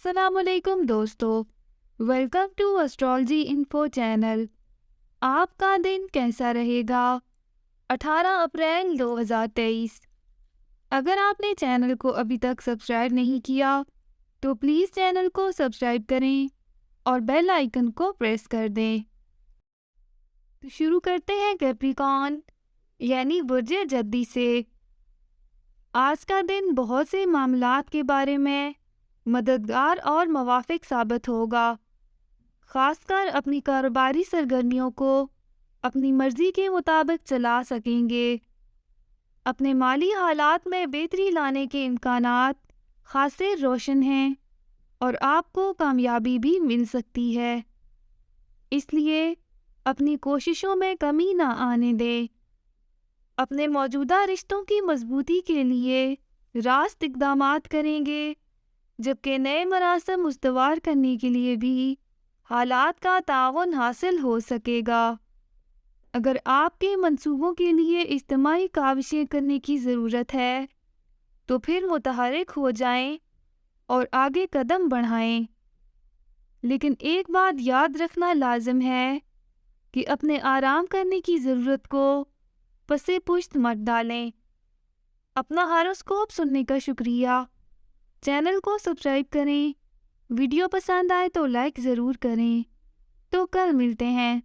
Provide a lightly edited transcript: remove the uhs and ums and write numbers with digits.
السلام علیکم دوستو، welcome to astrology info channel. آپ کا دن کیسا رہے گا؟ 18 اپریل 2023۔ اگر آپ نے چینل کو ابھی تک سبسکرائب نہیں کیا تو پلیز چینل کو سبسکرائب کریں اور بیل آئیکن کو پریس کر دیں۔ تو شروع کرتے ہیں کیپریکارن یعنی برج جدی سے۔ آج کا دن بہت سے معاملات کے بارے میں مددگار اور موافق ثابت ہوگا، خاص کر اپنی کاروباری سرگرمیوں کو اپنی مرضی کے مطابق چلا سکیں گے۔ اپنے مالی حالات میں بہتری لانے کے امکانات خاصے روشن ہیں اور آپ کو کامیابی بھی مل سکتی ہے، اس لیے اپنی کوششوں میں کمی نہ آنے دیں۔ اپنے موجودہ رشتوں کی مضبوطی کے لیے راست اقدامات کریں گے، جبکہ نئے مراسم استوار کرنے کے لیے بھی حالات کا تعاون حاصل ہو سکے گا۔ اگر آپ کے منصوبوں کے لیے اجتماعی کاوشیں کرنے کی ضرورت ہے تو پھر متحرک ہو جائیں اور آگے قدم بڑھائیں، لیکن ایک بات یاد رکھنا لازم ہے کہ اپنے آرام کرنے کی ضرورت کو پس پشت مت ڈالیں۔ اپنا ہاروسکوپ سننے کا شکریہ۔ چینل کو سبسکرائب کریں، ویڈیو پسند آئے تو لائک ضرور کریں۔ تو کل ملتے ہیں۔